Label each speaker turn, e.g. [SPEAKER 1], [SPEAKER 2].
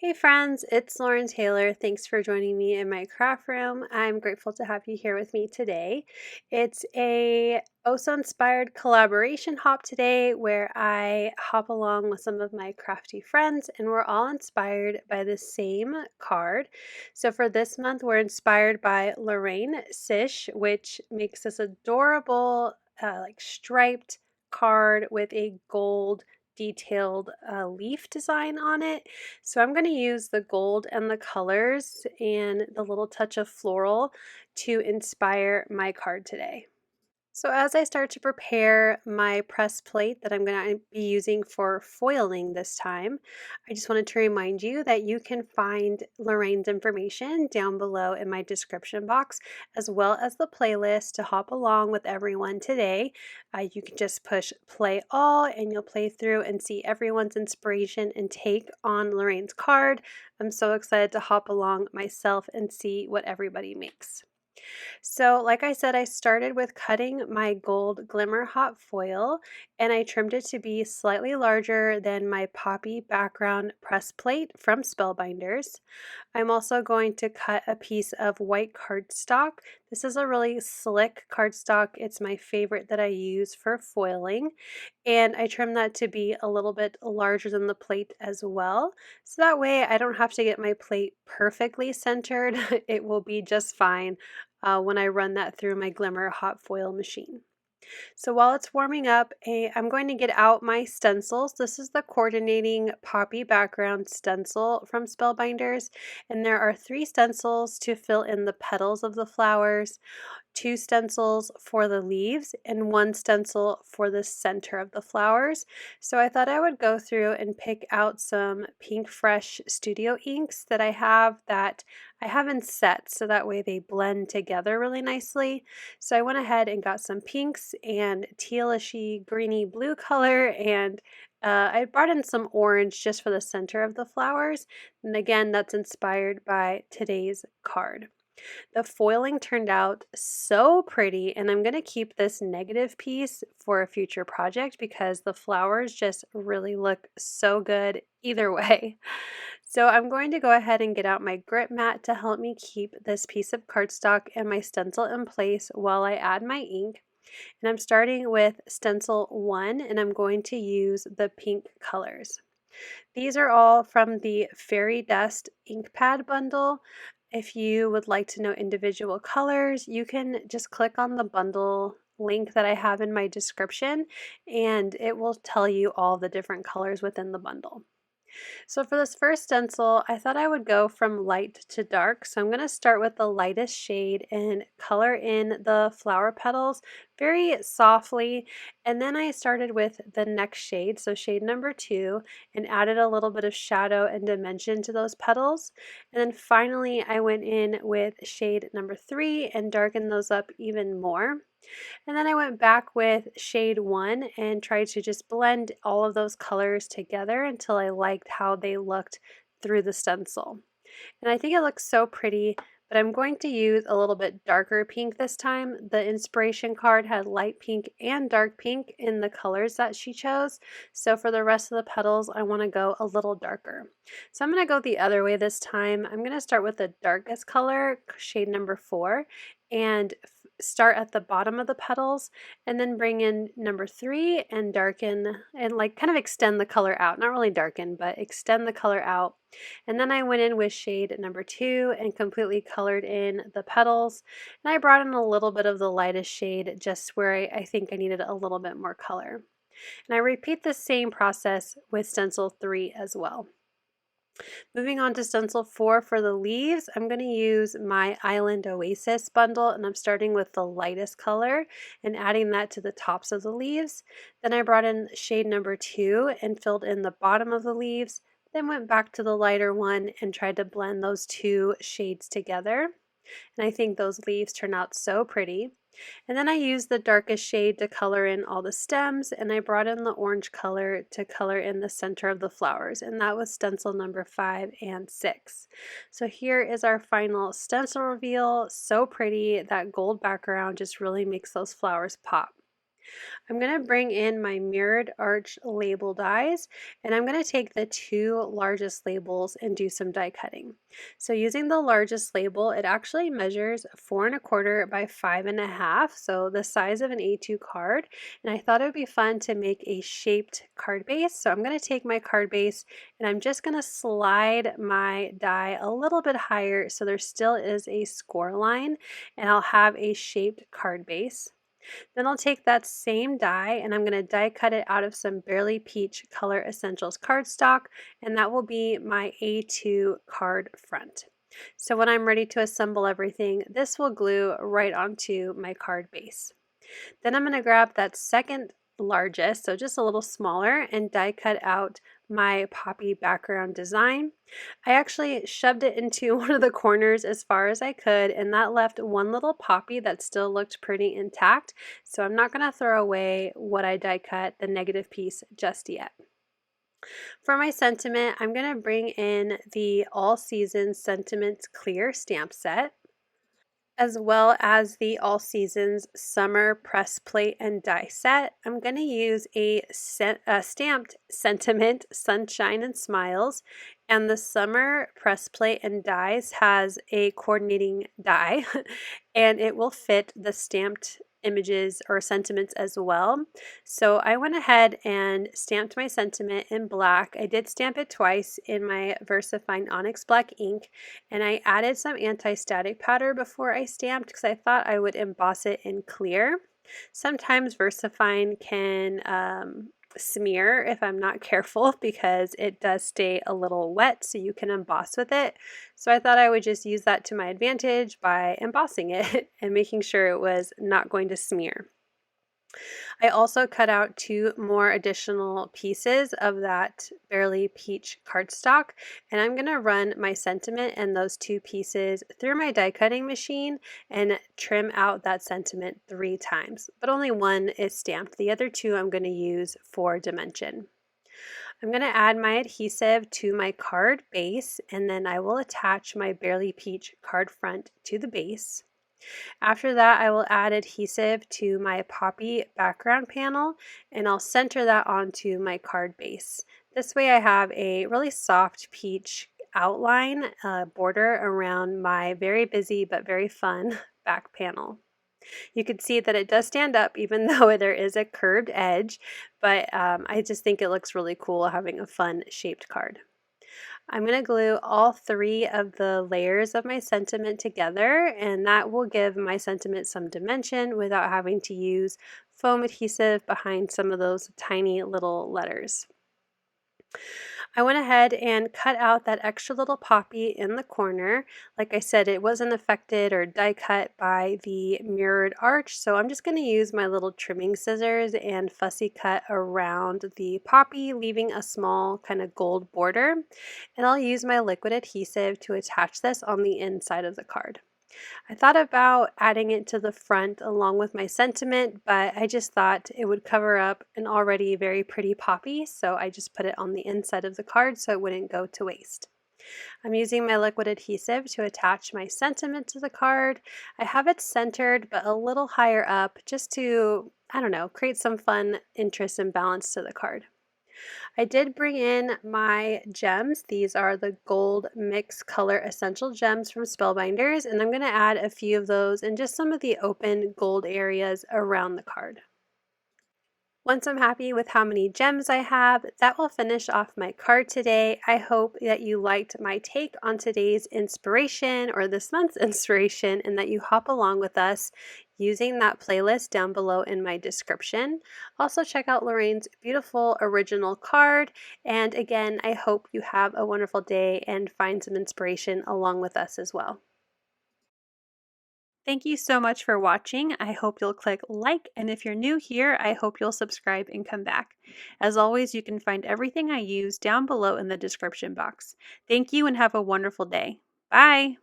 [SPEAKER 1] Hey friends, it's Lauren Taylor. Thanks for joining me in my craft room. I'm grateful to have you here with me today. It's a OSO inspired collaboration hop today where I hop along with some of my crafty friends and we're all inspired by the same card. So for this month, we're inspired by Lorraine Sish, which makes this adorable like striped card with a gold detailed leaf design on it. So I'm going to use the gold and the colors and the little touch of floral to inspire my card today. So as I start to prepare my press plate that I'm going to be using for foiling this time, I just wanted to remind you that you can find Lorraine's information down below in my description box, as well as the playlist to hop along with everyone today. You can just push play all and you'll play through and see everyone's inspiration and take on Lorraine's card. I'm so excited to hop along myself and see what everybody makes. So like I said, I started with cutting my gold Glimmer hot foil and I trimmed it to be slightly larger than my poppy background press plate from Spellbinders. I'm also going to cut a piece of white cardstock. This is a really slick cardstock. It's my favorite that I use for foiling. And I trim that to be a little bit larger than the plate as well. So that way I don't have to get my plate perfectly centered. It will be just fine when I run that through my Glimmer hot foil machine. So while it's warming up, I'm going to get out my stencils. This is the coordinating poppy background stencil from Spellbinders, and there are 3 stencils to fill in the petals of the flowers, 2 stencils for the leaves, and 1 stencil for the center of the flowers. So I thought I would go through and pick out some Pinkfresh Studio inks that I have in sets, so that way they blend together really nicely. So I went ahead and got some pinks and tealishy greeny blue color, and I brought in some orange just for the center of the flowers. And again, that's inspired by today's card. The foiling turned out so pretty, and I'm going to keep this negative piece for a future project because the flowers just really look so good either way. So I'm going to go ahead and get out my grip mat to help me keep this piece of cardstock and my stencil in place while I add my ink. And I'm starting with stencil 1, and I'm going to use the pink colors. These are all from the Fairy Dust ink pad bundle. If you would like to know individual colors, you can just click on the bundle link that I have in my description and it will tell you all the different colors within the bundle. So for this first stencil, I thought I would go from light to dark. So I'm going to start with the lightest shade and color in the flower petals very softly. And then I started with the next shade, so shade number 2, and added a little bit of shadow and dimension to those petals. And then finally, I went in with shade number 3 and darkened those up even more. And then I went back with shade 1 and tried to just blend all of those colors together until I liked how they looked through the stencil. And I think it looks so pretty, but I'm going to use a little bit darker pink this time. The inspiration card had light pink and dark pink in the colors that she chose. So for the rest of the petals, I want to go a little darker. So I'm going to go the other way this time. I'm going to start with the darkest color, shade number 4, and start at the bottom of the petals and then bring in number 3 and darken and like kind of extend the color out. Not really darken, but extend the color out. And then I went in with shade number 2 and completely colored in the petals. And I brought in a little bit of the lightest shade just where I think I needed a little bit more color. And I repeat the same process with stencil 3 as well. Moving on to stencil 4 for the leaves, I'm going to use my Island Oasis bundle, and I'm starting with the lightest color and adding that to the tops of the leaves. Then I brought in shade number 2 and filled in the bottom of the leaves, then went back to the lighter one and tried to blend those 2 shades together. And I think those leaves turn out so pretty. And then I used the darkest shade to color in all the stems, and I brought in the orange color to color in the center of the flowers, and that was stencil number 5 and 6. So here is our final stencil reveal. So pretty. That gold background just really makes those flowers pop. I'm going to bring in my mirrored arch label dies, and I'm going to take the two largest labels and do some die cutting. So using the largest label, it actually measures 4¼ by 5½, so the size of an A2 card, and I thought it would be fun to make a shaped card base. So I'm going to take my card base and I'm just going to slide my die a little bit higher so there still is a score line, and I'll have a shaped card base. Then I'll take that same die and I'm going to die cut it out of some Barely Peach Color Essentials cardstock, and that will be my A2 card front. So when I'm ready to assemble everything, this will glue right onto my card base. Then I'm going to grab that second largest, so just a little smaller, and die cut out my poppy background design. I actually shoved it into one of the corners as far as I could, and that left one little poppy that still looked pretty intact. So I'm not going to throw away what I die cut, the negative piece, just yet. For my sentiment, I'm going to bring in the All Seasons Sentiments Clear stamp set, as well as the All Seasons Summer Press Plate and Die set. I'm going to use a stamped Sentiment Sunshine and Smiles, and the Summer Press Plate and Dies has a coordinating die and it will fit the stamped images or sentiments as well. So I went ahead and stamped my sentiment in black. I did stamp it twice in my VersaFine Onyx black ink, and I added some anti-static powder before I stamped because I thought I would emboss it in clear. Sometimes VersaFine can smear if I'm not careful because it does stay a little wet, so you can emboss with it. So I thought I would just use that to my advantage by embossing it and making sure it was not going to smear. I also cut out 2 more additional pieces of that Barely Peach cardstock, and I'm going to run my sentiment and those 2 pieces through my die cutting machine and trim out that sentiment 3 times, but only one is stamped. The other 2 I'm going to use for dimension. I'm going to add my adhesive to my card base, and then I will attach my Barely Peach card front to the base. After that, I will add adhesive to my poppy background panel, and I'll center that onto my card base. This way I have a really soft peach outline border around my very busy but very fun back panel. You can see that it does stand up even though there is a curved edge, but I just think it looks really cool having a fun shaped card. I'm going to glue all 3 of the layers of my sentiment together, and that will give my sentiment some dimension without having to use foam adhesive behind some of those tiny little letters. I went ahead and cut out that extra little poppy in the corner. Like I said, it wasn't affected or die cut by the mirrored arch, so I'm just going to use my little trimming scissors and fussy cut around the poppy, leaving a small kind of gold border. And I'll use my liquid adhesive to attach this on the inside of the card. I thought about adding it to the front along with my sentiment, but I just thought it would cover up an already very pretty poppy, so I just put it on the inside of the card so it wouldn't go to waste. I'm using my liquid adhesive to attach my sentiment to the card. I have it centered but a little higher up just to, I don't know, create some fun interest and balance to the card. I did bring in my gems. These are the Gold Mix Color Essential Gems from Spellbinders, and I'm going to add a few of those in just some of the open gold areas around the card. Once I'm happy with how many gems I have, that will finish off my card today. I hope that you liked my take on today's inspiration or this month's inspiration, and that you hop along with us using that playlist down below in my description. Also check out Lorraine's beautiful original card, and again, I hope you have a wonderful day and find some inspiration along with us as well. Thank you so much for watching. I hope you'll click like, and if you're new here, I hope you'll subscribe and come back. As always, you can find everything I use down below in the description box. Thank you and have a wonderful day. Bye!